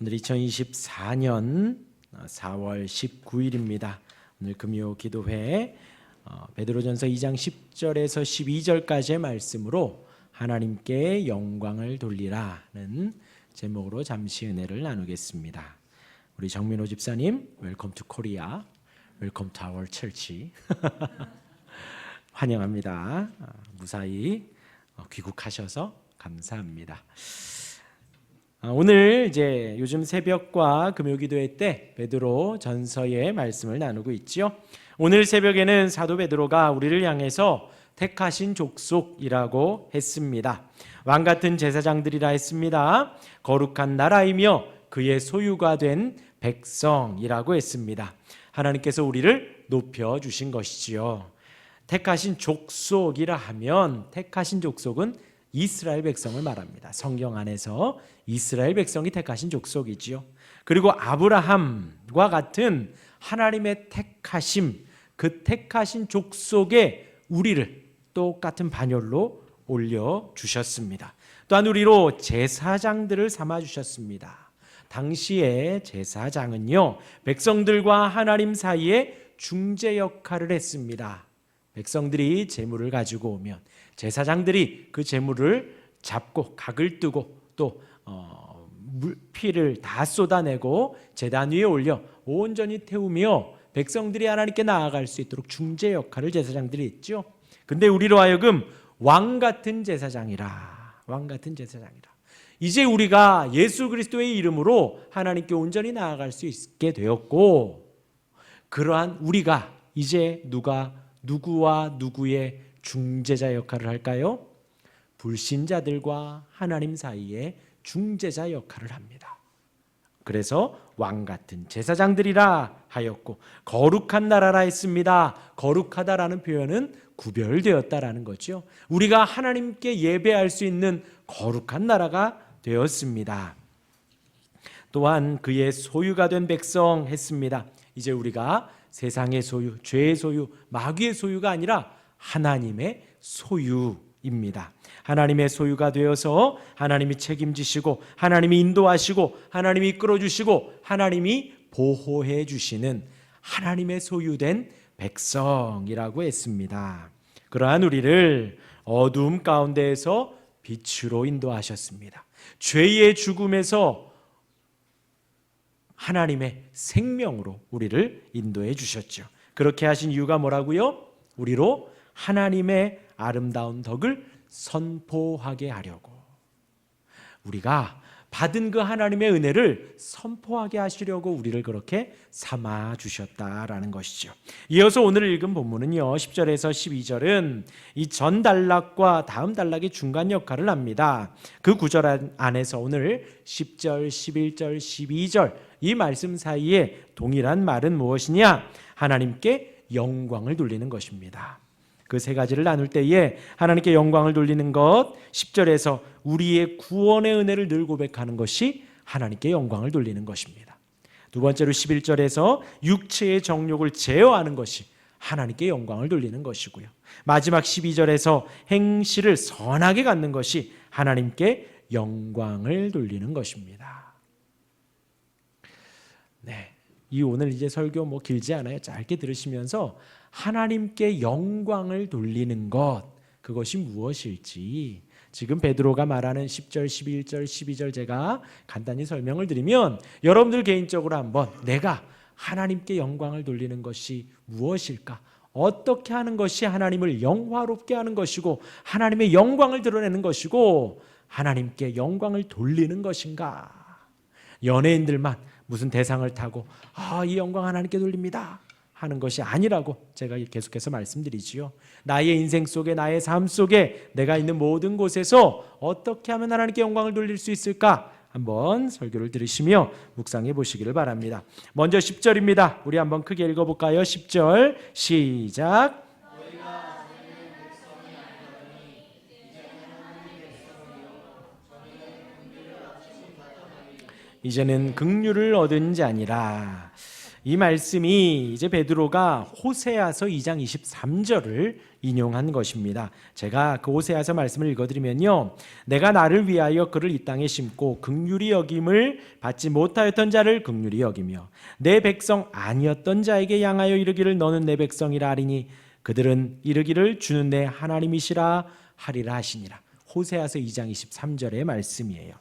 오늘 2024년 4월 19일입니다. 오늘 금요 기도회 베드로전서 2장 10절에서 12절까지의 말씀으로 하나님께 영광을 돌리라는 제목으로 잠시 은혜를 나누겠습니다. 우리 정민호 집사님, 웰컴 투 코리아, 웰컴 투 아워 철치 환영합니다. 무사히 귀국하셔서 감사합니다. 오늘 이제 요즘 새벽과 금요기도회 때 베드로 전서의 말씀을 나누고 있죠. 오늘 새벽에는 사도 베드로가 우리를 향해서 택하신 족속이라고 했습니다. 왕 같은 제사장들이라 했습니다. 거룩한 나라이며 그의 소유가 된 백성이라고 했습니다. 하나님께서 우리를 높여 주신 것이지요. 택하신 족속이라 하면 택하신 족속은 이스라엘 백성을 말합니다. 성경 안에서 이스라엘 백성이 택하신 족속이지요. 그리고 아브라함과 같은 하나님의 택하심, 그 택하신 족속에 우리를 똑같은 반열로 올려주셨습니다. 또한 우리로 제사장들을 삼아주셨습니다. 당시에 제사장은요, 백성들과 하나님 사이에 중재 역할을 했습니다. 백성들이 제물을 가지고 오면 제사장들이 그 제물을 잡고 각을 뜨고 또 피를 다 쏟아내고 제단 위에 올려 온전히 태우며 백성들이 하나님께 나아갈 수 있도록 중재 역할을 제사장들이 했죠. 근데 우리로 하여금 왕 같은 제사장이라, 왕 같은 제사장이라. 이제 우리가 예수 그리스도의 이름으로 하나님께 온전히 나아갈 수 있게 되었고, 그러한 우리가 이제 누구와 누구의 중재자 역할을 할까요? 불신자들과 하나님 사이에 중재자 역할을 합니다. 그래서 왕 같은 제사장들이라 하였고 거룩한 나라라 했습니다. 거룩하다라는 표현은 구별되었다라는 거죠. 우리가 하나님께 예배할 수 있는 거룩한 나라가 되었습니다. 또한 그의 소유가 된 백성 했습니다. 이제 우리가 세상의 소유, 죄의 소유, 마귀의 소유가 아니라 하나님의 소유입니다. 하나님의 소유가 되어서 하나님이 책임지시고 하나님이 인도하시고 하나님이 이끌어주시고 하나님이 보호해 주시는 하나님의 소유된 백성이라고 했습니다. 그러한 우리를 어두움 가운데에서 빛으로 인도하셨습니다. 죄의 죽음에서 하나님의 생명으로 우리를 인도해 주셨죠. 그렇게 하신 이유가 뭐라고요? 우리로 하나님의 아름다운 덕을 선포하게 하려고, 우리가 받은 그 하나님의 은혜를 선포하게 하시려고 우리를 그렇게 삼아 주셨다라는 것이죠. 이어서 오늘 읽은 본문은요, 10절에서 12절은 이 전 단락과 다음 단락의 중간 역할을 합니다. 그 구절 안에서 오늘 10절, 11절, 12절 이 말씀 사이에 동일한 말은 무엇이냐? 하나님께 영광을 돌리는 것입니다. 그 세 가지를 나눌 때에 하나님께 영광을 돌리는 것, 10절에서 우리의 구원의 은혜를 늘 고백하는 것이 하나님께 영광을 돌리는 것입니다. 두 번째로 11절에서 육체의 정욕을 제어하는 것이 하나님께 영광을 돌리는 것이고요. 마지막 12절에서 행실을 선하게 갖는 것이 하나님께 영광을 돌리는 것입니다. 네, 이 오늘 이제 설교 길지 않아요. 짧게 들으시면서 하나님께 영광을 돌리는 것, 그것이 무엇일지 지금 베드로가 말하는 10절, 11절, 12절 제가 간단히 설명을 드리면 여러분들 개인적으로 한번 내가 하나님께 영광을 돌리는 것이 무엇일까? 어떻게 하는 것이 하나님을 영화롭게 하는 것이고 하나님의 영광을 드러내는 것이고 하나님께 영광을 돌리는 것인가? 연예인들만 무슨 대상을 타고 이 영광 하나님께 돌립니다 하는 것이 아니라고 제가 계속해서 말씀드리지요. 나의 인생 속에, 나의 삶 속에, 내가 있는 모든 곳에서 어떻게 하면 하나님께 영광을 돌릴 수 있을까? 한번 설교를 들으시며 묵상해 보시기를 바랍니다. 먼저 10절입니다. 우리 한번 크게 읽어볼까요? 10절 시작. 이제는 긍휼을 얻은 자니라. 이 말씀이 이제 베드로가 호세아서 2장 23절을 인용한 것입니다. 제가 그 호세아서 말씀을 읽어드리면요, 내가 나를 위하여 그를 이 땅에 심고 긍휼히 여김을 받지 못하였던 자를 긍휼히 여기며 내 백성 아니었던 자에게 향하여 이르기를 너는 내 백성이라 하리니 그들은 이르기를 주는 내 하나님이시라 하리라 하시니라. 호세아서 2장 23절의 말씀이에요.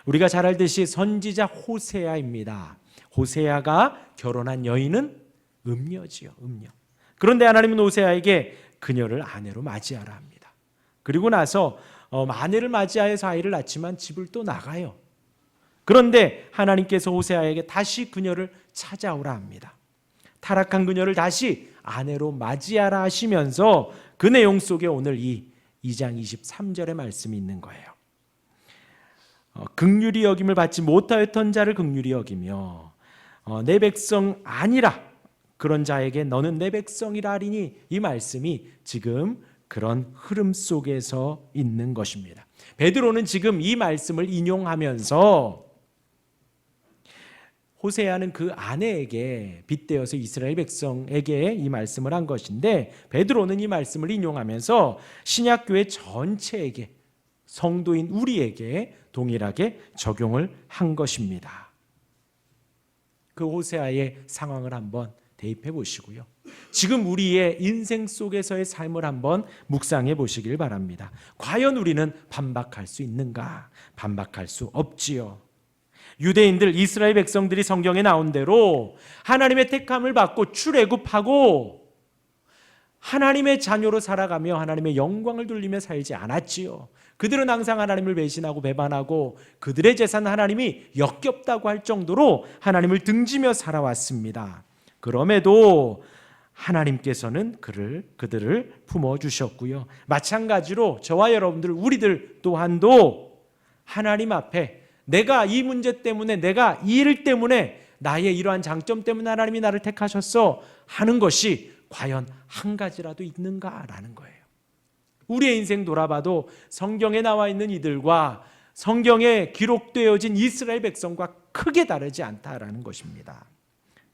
우리가 잘 알듯이 선지자 호세아입니다. 호세아가 결혼한 여인은 음녀지요, 음녀. 그런데 하나님은 호세아에게 그녀를 아내로 맞이하라 합니다. 그리고 나서 아내를 맞이하여서 아이를 낳지만 집을 또 나가요. 그런데 하나님께서 호세아에게 다시 그녀를 찾아오라 합니다. 타락한 그녀를 다시 아내로 맞이하라 하시면서 그 내용 속에 오늘 이 2장 23절의 말씀이 있는 거예요. 긍휼히 여김을 받지 못하였던 자를 긍휼히 여기며 내 백성 아니라 그런 자에게 너는 내 백성이라 하리니, 이 말씀이 지금 그런 흐름 속에서 있는 것입니다. 베드로는 지금 이 말씀을 인용하면서 호세아는 그 아내에게 빗대어서 이스라엘 백성에게 이 말씀을 한 것인데, 베드로는 이 말씀을 인용하면서 신약교회 전체에게, 성도인 우리에게 동일하게 적용을 한 것입니다. 그 호세아의 상황을 한번 대입해 보시고요, 지금 우리의 인생 속에서의 삶을 한번 묵상해 보시길 바랍니다. 과연 우리는 반박할 수 있는가? 반박할 수 없지요. 유대인들, 이스라엘 백성들이 성경에 나온 대로 하나님의 택함을 받고 출애굽하고 하나님의 자녀로 살아가며 하나님의 영광을 돌리며 살지 않았지요. 그들은 항상 하나님을 배신하고 배반하고 그들의 재산 하나님이 역겹다고 할 정도로 하나님을 등지며 살아왔습니다. 그럼에도 하나님께서는 그들을 품어주셨고요, 마찬가지로 저와 여러분들, 우리들 또한도 하나님 앞에 내가 이 문제 때문에, 내가 이 일 때문에, 나의 이러한 장점 때문에 하나님이 나를 택하셨어 하는 것이 과연 한 가지라도 있는가라는 거예요. 우리의 인생 돌아봐도 성경에 나와 있는 이들과 성경에 기록되어진 이스라엘 백성과 크게 다르지 않다라는 것입니다.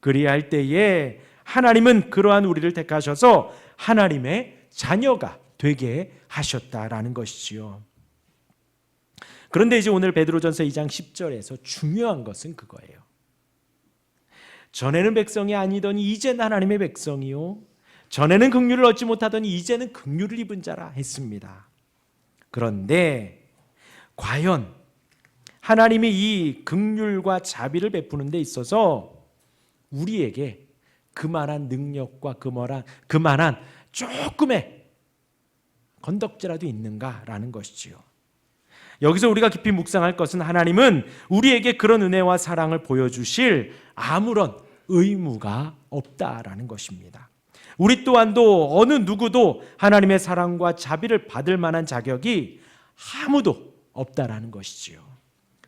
그리할 때에 하나님은 그러한 우리를 택하셔서 하나님의 자녀가 되게 하셨다라는 것이지요. 그런데 이제 오늘 베드로전서 2장 10절에서 중요한 것은 그거예요. 전에는 백성이 아니더니 이제는 하나님의 백성이요, 전에는 긍휼을 얻지 못하더니 이제는 긍휼을 입은 자라 했습니다. 그런데 과연 하나님이 이 긍휼과 자비를 베푸는 데 있어서 우리에게 그만한 능력과 그만한 조금의 건덕지라도 있는가라는 것이지요. 여기서 우리가 깊이 묵상할 것은, 하나님은 우리에게 그런 은혜와 사랑을 보여주실 아무런 의무가 없다라는 것입니다. 우리 또한도 어느 누구도 하나님의 사랑과 자비를 받을 만한 자격이 아무도 없다라는 것이지요.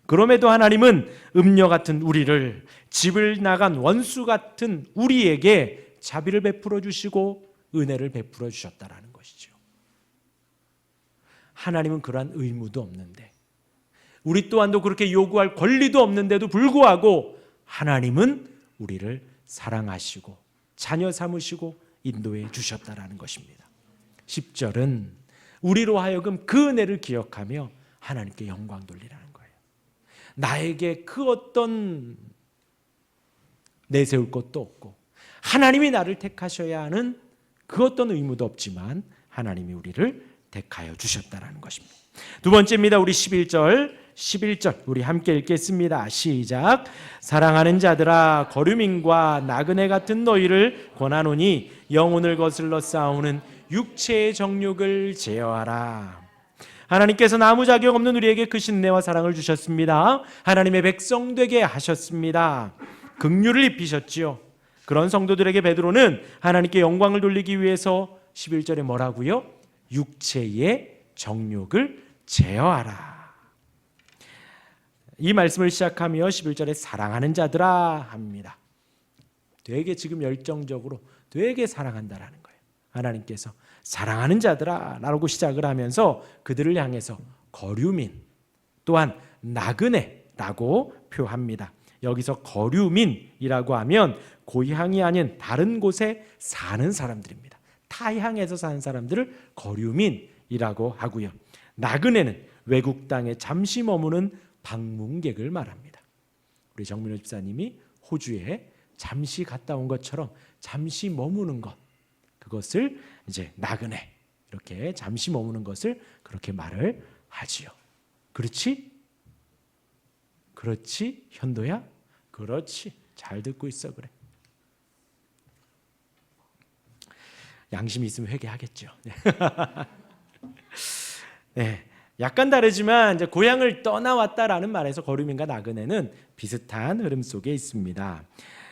그럼에도 하나님은 음녀 같은 우리를, 집을 나간 원수 같은 우리에게 자비를 베풀어 주시고 은혜를 베풀어 주셨다라는 것이죠. 하나님은 그러한 의무도 없는데, 우리 또한도 그렇게 요구할 권리도 없는데도 불구하고 하나님은 우리를 사랑하시고 자녀 삼으시고 인도해 주셨다라는 것입니다. 10절은 우리로 하여금 그 은혜를 기억하며 하나님께 영광 돌리라는 거예요. 나에게 그 어떤 내세울 것도 없고 하나님이 나를 택하셔야 하는 그 어떤 의무도 없지만 하나님이 우리를 택하여 주셨다라는 것입니다. 두 번째입니다. 우리 11절 우리 함께 읽겠습니다. 시작. 사랑하는 자들아, 거류민과 나그네 같은 너희를 권하노니 영혼을 거슬러 싸우는 육체의 정욕을 제어하라. 하나님께서는 아무 자격 없는 우리에게 그 신뢰와 사랑을 주셨습니다. 하나님의 백성 되게 하셨습니다. 긍휼을 입히셨지요. 그런 성도들에게 베드로는 하나님께 영광을 돌리기 위해서 11절에 뭐라고요? 육체의 정욕을 제어하라. 이 말씀을 시작하며 11절에 사랑하는 자들아 합니다. 되게 지금 열정적으로 되게 사랑한다라는 거예요. 하나님께서 사랑하는 자들아 라고 시작을 하면서 그들을 향해서 거류민 또한 나그네라고 표합니다. 여기서 거류민이라고 하면 고향이 아닌 다른 곳에 사는 사람들입니다. 타향에서 사는 사람들을 거류민이라고 하고요. 나그네는 외국 땅에 잠시 머무는 방문객을 말합니다. 우리 정민호 집사님이 호주에 잠시 갔다 온 것처럼 잠시 머무는 것, 그것을 이제 나그네, 이렇게 잠시 머무는 것을 그렇게 말을 하지요. 그렇지? 그렇지? 현도야? 그렇지. 잘 듣고 있어. 그래. 양심이 있으면 회개하겠죠. 네. 약간 다르지만 이제 고향을 떠나왔다라는 말에서 거류민과 나그네는 비슷한 흐름 속에 있습니다.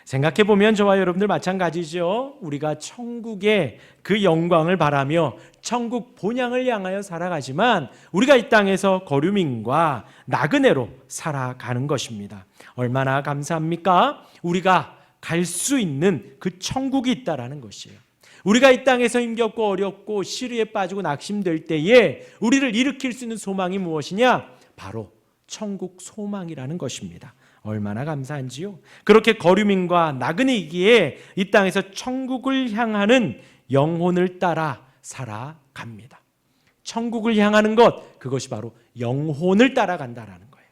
생각해 보면 저와 여러분들 마찬가지죠. 우리가 천국의 그 영광을 바라며 천국 본향을 향하여 살아가지만 우리가 이 땅에서 거류민과 나그네로 살아가는 것입니다. 얼마나 감사합니까? 우리가 갈 수 있는 그 천국이 있다라는 것이에요. 우리가 이 땅에서 힘겹고 어렵고 시리에 빠지고 낙심될 때에 우리를 일으킬 수 있는 소망이 무엇이냐? 바로 천국 소망이라는 것입니다. 얼마나 감사한지요. 그렇게 거류민과 나그네이기에 이 땅에서 천국을 향하는 영혼을 따라 살아갑니다. 천국을 향하는 것, 그것이 바로 영혼을 따라간다라는 거예요.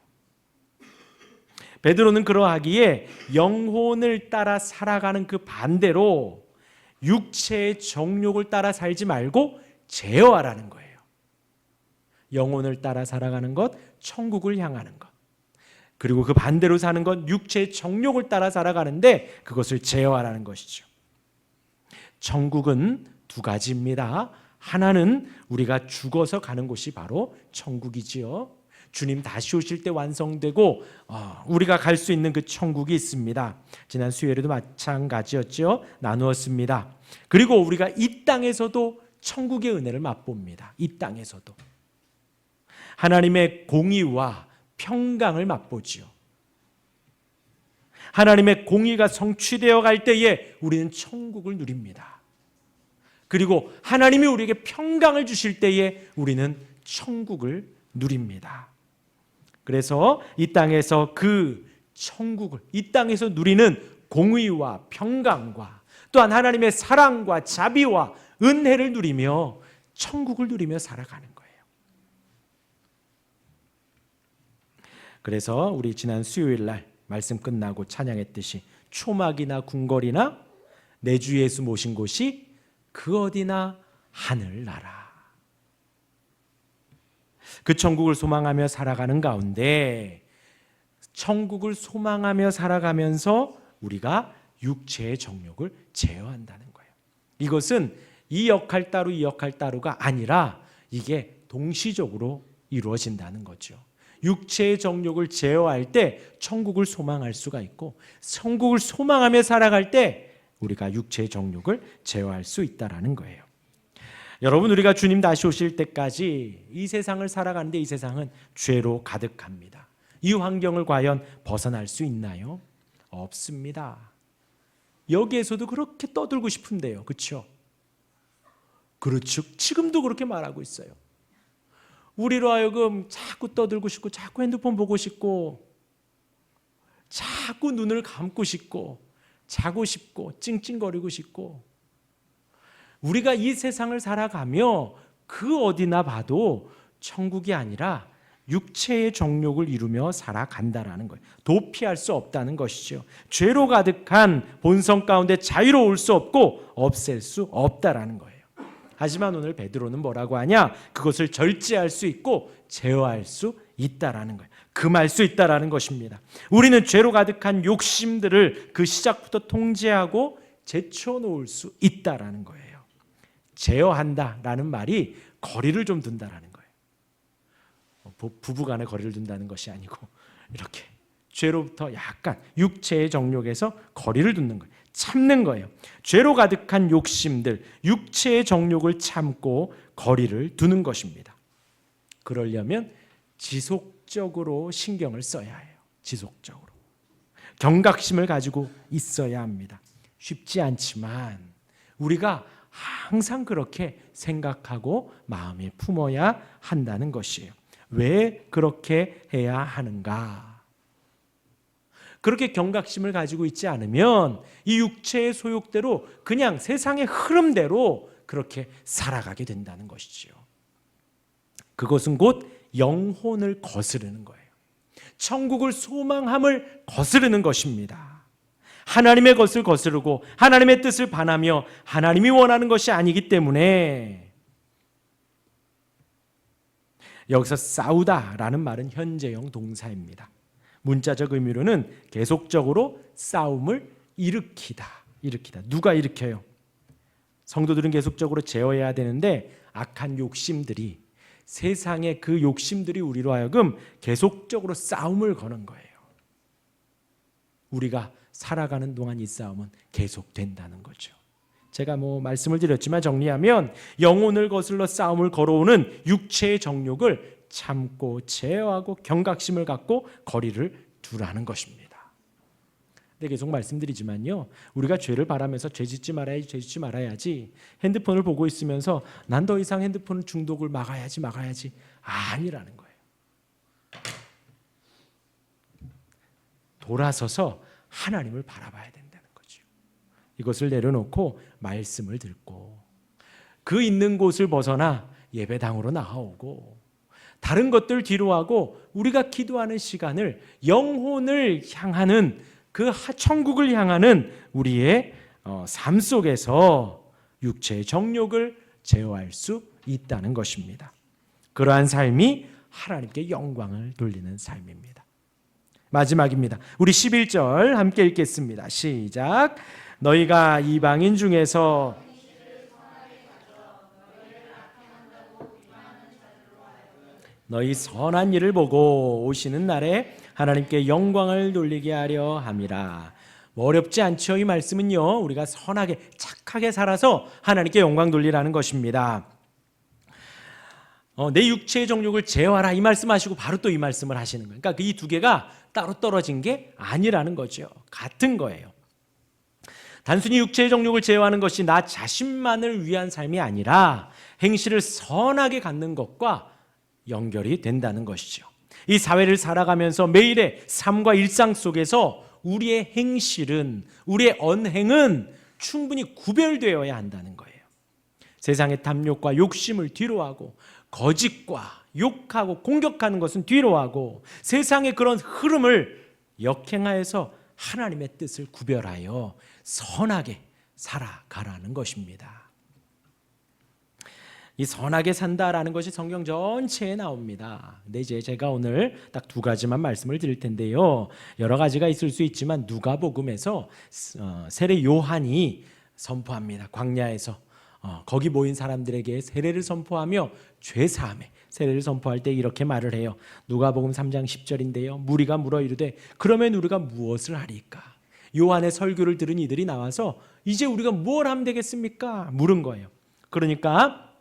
베드로는 그러하기에 영혼을 따라 살아가는 그 반대로 육체의 정욕을 따라 살지 말고 제어하라는 거예요. 영혼을 따라 살아가는 것, 천국을 향하는 것. 그리고 그 반대로 사는 건 육체의 정욕을 따라 살아가는데 그것을 제어하라는 것이죠. 천국은 두 가지입니다. 하나는 우리가 죽어서 가는 곳이 바로 천국이지요. 주님 다시 오실 때 완성되고 우리가 갈 수 있는 그 천국이 있습니다. 지난 수요일에도 마찬가지였죠. 나누었습니다. 그리고 우리가 이 땅에서도 천국의 은혜를 맛봅니다. 이 땅에서도 하나님의 공의와 평강을 맛보지요. 하나님의 공의가 성취되어 갈 때에 우리는 천국을 누립니다. 그리고 하나님이 우리에게 평강을 주실 때에 우리는 천국을 누립니다. 그래서 이 땅에서 그 천국을, 이 땅에서 누리는 공의와 평강과 또한 하나님의 사랑과 자비와 은혜를 누리며 천국을 누리며 살아가는 거예요. 그래서 우리 지난 수요일 날 말씀 끝나고 찬양했듯이 초막이나 궁궐이나 내 주 예수 모신 곳이 그 어디나 하늘나라. 그 천국을 소망하며 살아가는 가운데 천국을 소망하며 살아가면서 우리가 육체의 정욕을 제어한다는 거예요. 이것은 이 역할 따로 이 역할 따로가 아니라 이게 동시적으로 이루어진다는 거죠. 육체의 정욕을 제어할 때 천국을 소망할 수가 있고 천국을 소망하며 살아갈 때 우리가 육체의 정욕을 제어할 수 있다는 거예요. 여러분, 우리가 주님 다시 오실 때까지 이 세상을 살아가는데 이 세상은 죄로 가득합니다. 이 환경을 과연 벗어날 수 있나요? 없습니다. 여기에서도 그렇게 떠들고 싶은데요. 그렇죠? 그렇죠. 지금도 그렇게 말하고 있어요. 우리로 하여금 자꾸 떠들고 싶고 자꾸 핸드폰 보고 싶고 자꾸 눈을 감고 싶고 자고 싶고 찡찡거리고 싶고 우리가 이 세상을 살아가며 그 어디나 봐도 천국이 아니라 육체의 정욕을 이루며 살아간다라는 거예요. 도피할 수 없다는 것이죠. 죄로 가득한 본성 가운데 자유로울 수 없고 없앨 수 없다라는 거예요. 하지만 오늘 베드로는 뭐라고 하냐? 그것을 절제할 수 있고 제어할 수 있다라는 거예요. 금할 수 있다라는 것입니다. 우리는 죄로 가득한 욕심들을 그 시작부터 통제하고 제쳐놓을 수 있다라는 거예요. 제어한다라는 말이 거리를 좀 둔다라는 거예요. 부부간에 거리를 둔다는 것이 아니고 이렇게 죄로부터 약간 육체의 정욕에서 거리를 두는 거예요. 참는 거예요. 죄로 가득한 욕심들, 육체의 정욕을 참고 거리를 두는 것입니다. 그러려면 지속적으로 신경을 써야 해요. 지속적으로. 경각심을 가지고 있어야 합니다. 쉽지 않지만 우리가 항상 그렇게 생각하고 마음에 품어야 한다는 것이에요. 왜 그렇게 해야 하는가? 그렇게 경각심을 가지고 있지 않으면 이 육체의 소욕대로 그냥 세상의 흐름대로 그렇게 살아가게 된다는 것이지요. 그것은 곧 영혼을 거스르는 거예요. 천국을 소망함을 거스르는 것입니다. 하나님의 것을 거스르고 하나님의 뜻을 반하며 하나님이 원하는 것이 아니기 때문에 여기서 싸우다라는 말은 현재형 동사입니다. 문자적 의미로는 계속적으로 싸움을 일으키다. 누가 일으켜요? 성도들은 계속적으로 제어해야 되는데 악한 욕심들이, 세상의 그 욕심들이 우리로 하여금 계속적으로 싸움을 거는 거예요. 우리가 살아가는 동안 이 싸움은 계속된다는 거죠. 제가 말씀을 드렸지만 정리하면 영혼을 거슬러 싸움을 걸어오는 육체의 정욕을 참고 제어하고 경각심을 갖고 거리를 두라는 것입니다. 근데 계속 말씀드리지만요, 우리가 죄를 바라면서 죄 짓지 말아야지 핸드폰을 보고 있으면서 난 더 이상 핸드폰 중독을 막아야지 아니라는 거예요. 돌아서서 하나님을 바라봐야 된다는 거죠. 이것을 내려놓고 말씀을 듣고 그 있는 곳을 벗어나 예배당으로 나아오고 다른 것들 뒤로하고 우리가 기도하는 시간을 영혼을 향하는 그 천국을 향하는 우리의 삶 속에서 육체의 정욕을 제어할 수 있다는 것입니다. 그러한 삶이 하나님께 영광을 돌리는 삶입니다. 마지막입니다. 우리 11절 함께 읽겠습니다. 시작. 너희가 이방인 중에서 너희 선한 일을 보고 오시는 날에 하나님께 영광을 돌리게 하려 함이라. 어렵지 않죠? 이 말씀은요, 우리가 선하게 착하게 살아서 하나님께 영광 돌리라는 것입니다. 내 육체의 정욕을 제어하라 이 말씀하시고 바로 또 이 말씀을 하시는 거예요. 그러니까 이 두 개가 따로 떨어진 게 아니라는 거죠. 같은 거예요. 단순히 육체의 정욕을 제어하는 것이 나 자신만을 위한 삶이 아니라 행실을 선하게 갖는 것과 연결이 된다는 것이죠. 이 사회를 살아가면서 매일의 삶과 일상 속에서 우리의 행실은, 우리의 언행은 충분히 구별되어야 한다는 거예요. 세상의 탐욕과 욕심을 뒤로하고 거짓과 욕하고 공격하는 것은 뒤로하고 세상의 그런 흐름을 역행하여서 하나님의 뜻을 구별하여 선하게 살아가라는 것입니다. 이 선하게 산다라는 것이 성경 전체에 나옵니다. 근데 이제 제가 오늘 딱 두 가지만 말씀을 드릴 텐데요. 여러 가지가 있을 수 있지만 누가복음에서 세례 요한이 선포합니다. 광야에서 거기 모인 사람들에게 세례를 선포하며 죄 사함에 세례를 선포할 때 이렇게 말을 해요. 누가복음 3장 10절인데요. 무리가 물어 이르되 그러면 우리가 무엇을 하리까? 요한의 설교를 들은 이들이 나와서 이제 우리가 뭘 하면 되겠습니까? 물은 거예요. 그러니까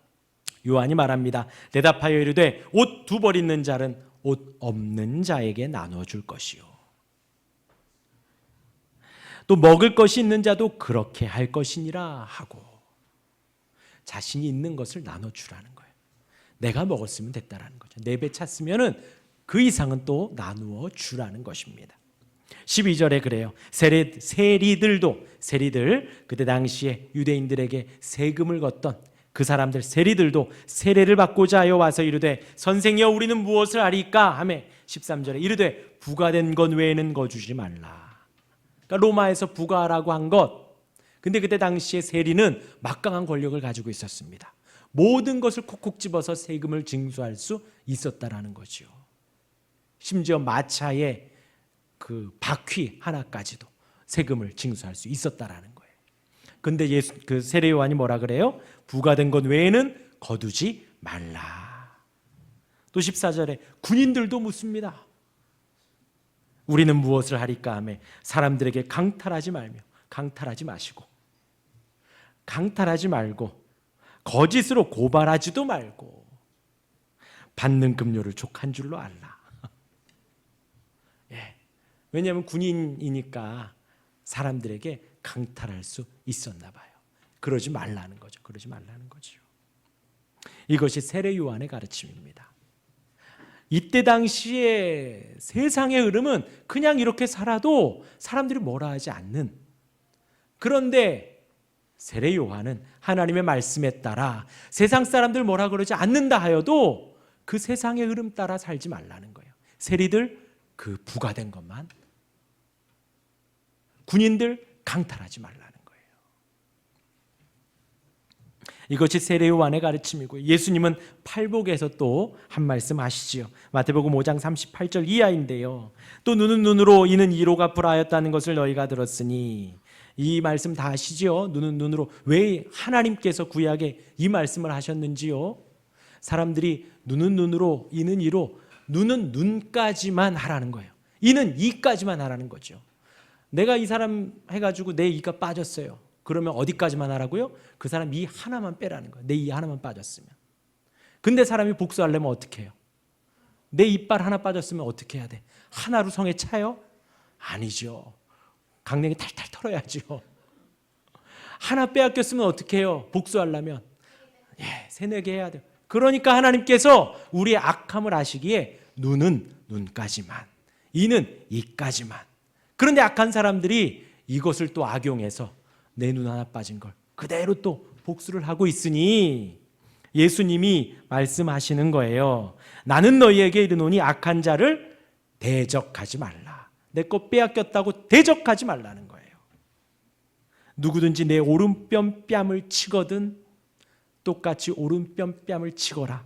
요한이 말합니다. 대답하여 이르되 옷 두 벌 있는 자는 옷 없는 자에게 나눠줄 것이요. 또 먹을 것이 있는 자도 그렇게 할 것이니라 하고 자신이 있는 것을 나눠주라는 거예요. 내가 먹었으면 됐다라는 거죠. 4배 찼으면 그 이상은 또 나누어 주라는 것입니다. 12절에 그래요. 세리들 그때 당시에 유대인들에게 세금을 걷던 그 사람들 세리들도 세례를 받고자 하여 와서 이르되 선생이여 우리는 무엇을 하리까 하매 13절에 이르되 부과된 것 외에는 거주지 말라. 그러니까 로마에서 부과라고 한 것. 근데 그때 당시에 세리는 막강한 권력을 가지고 있었습니다. 모든 것을 콕콕 집어서 세금을 징수할 수 있었다라는 거죠. 심지어 마차의 그 바퀴 하나까지도 세금을 징수할 수 있었다라는 거예요. 근데 그 세례 요한이 뭐라 그래요? 부과된 것 외에는 거두지 말라. 또 14절에 군인들도 묻습니다. 우리는 무엇을 하리까 하며 사람들에게 강탈하지 마시고 강탈하지 말고 거짓으로 고발하지도 말고 받는 급료를 족한 줄로 알라. 예. 왜냐하면 군인이니까 사람들에게 강탈할 수 있었나 봐요. 그러지 말라는 거죠. 이것이 세례 요한의 가르침입니다. 이때 당시에 세상의 흐름은 그냥 이렇게 살아도 사람들이 뭐라 하지 않는, 그런데 세례 요한은 하나님의 말씀에 따라 세상 사람들 뭐라 그러지 않는다 하여도 그 세상의 흐름 따라 살지 말라는 거예요. 세리들 그 부과된 것만, 군인들 강탈하지 말라는 거예요. 이것이 세례 요한의 가르침이고, 예수님은 팔복에서 또 한 말씀 하시지요. 마태복음 5장 38절 이하인데요. 또 눈은 눈으로 이는 이로 갚으라였다는 것을 너희가 들었으니, 이 말씀 다 아시죠? 눈은 눈으로. 왜 하나님께서 구약에 이 말씀을 하셨는지요? 사람들이 눈은 눈으로 이는 이로, 눈은 눈까지만 하라는 거예요. 이는 이까지만 하라는 거죠. 내가 이 사람 해가지고 내 이가 빠졌어요. 그러면 어디까지만 하라고요? 그 사람 이 하나만 빼라는 거예요. 내 이 하나만 빠졌으면. 근데 사람이 복수하려면 어떻게 해요? 내 이빨 하나 빠졌으면 어떻게 해야 돼? 하나로 성에 차요? 아니죠. 강냉이 탈탈 털어야죠. 하나 빼앗겼으면 어떻게 해요? 복수하려면 세네 개 해야 돼요. 그러니까 하나님께서 우리의 악함을 아시기에 눈은 눈까지만, 이는 이까지만. 그런데 악한 사람들이 이것을 또 악용해서 내 눈 하나 빠진 걸 그대로 또 복수를 하고 있으니 예수님이 말씀하시는 거예요. 나는 너희에게 이르노니 악한 자를 대적하지 말라. 내 것 빼앗겼다고 대적하지 말라는 거예요. 누구든지 내 오른뼘 뺨을 치거든 똑같이 오른뼘 뺨을 치거라.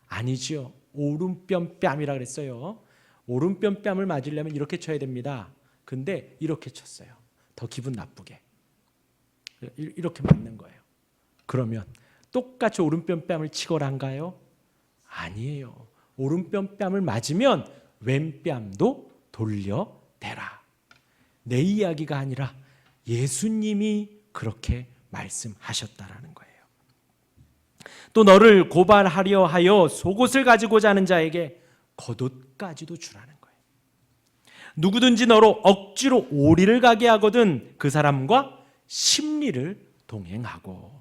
아니죠. 오른뼘 뺨이라 그랬어요. 오른뼘 뺨을 맞으려면 이렇게 쳐야 됩니다. 근데 이렇게 쳤어요. 더 기분 나쁘게. 이렇게 맞는 거예요. 그러면 똑같이 오른뼘 뺨을 치거란가요? 아니에요. 오른뼘 뺨을 맞으면 왼뺨도 돌려대라. 내 이야기가 아니라 예수님이 그렇게 말씀하셨다라는 거예요. 또 너를 고발하려 하여 속옷을 가지고자 하는 자에게 겉옷까지도 주라는 거예요. 누구든지 너로 억지로 오리를 가게 하거든 그 사람과 십리를 동행하고,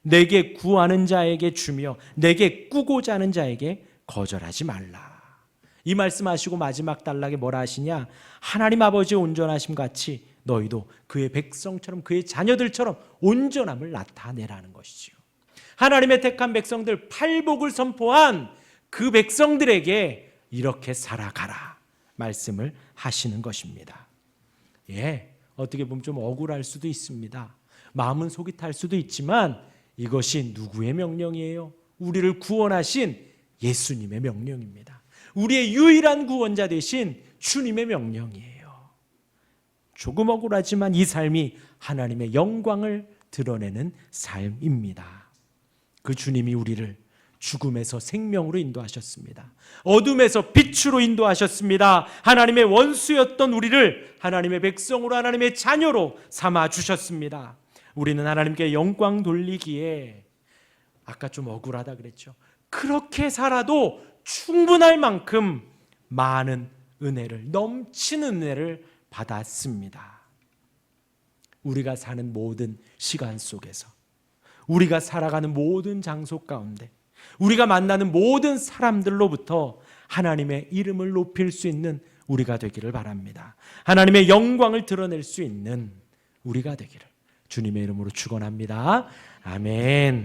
내게 구하는 자에게 주며 내게 꾸고자 하는 자에게 거절하지 말라. 이 말씀하시고 마지막 단락에 뭐라 하시냐? 하나님 아버지의 온전하심 같이 너희도 그의 백성처럼, 그의 자녀들처럼 온전함을 나타내라는 것이지요. 하나님의 택한 백성들, 팔복을 선포한 그 백성들에게 이렇게 살아가라 말씀을 하시는 것입니다. 어떻게 보면 좀 억울할 수도 있습니다. 마음은 속이 탈 수도 있지만 이것이 누구의 명령이에요? 우리를 구원하신 예수님의 명령입니다. 우리의 유일한 구원자 되신 주님의 명령이에요. 조금 억울하지만 이 삶이 하나님의 영광을 드러내는 삶입니다. 그 주님이 우리를 죽음에서 생명으로 인도하셨습니다. 어둠에서 빛으로 인도하셨습니다. 하나님의 원수였던 우리를 하나님의 백성으로, 하나님의 자녀로 삼아 주셨습니다. 우리는 하나님께 영광 돌리기에, 아까 좀 억울하다 그랬죠. 그렇게 살아도 충분할 만큼 많은 은혜를, 넘치는 은혜를 받았습니다. 우리가 사는 모든 시간 속에서, 우리가 살아가는 모든 장소 가운데, 우리가 만나는 모든 사람들로부터 하나님의 이름을 높일 수 있는 우리가 되기를 바랍니다. 하나님의 영광을 드러낼 수 있는 우리가 되기를 주님의 이름으로 축원합니다. 아멘.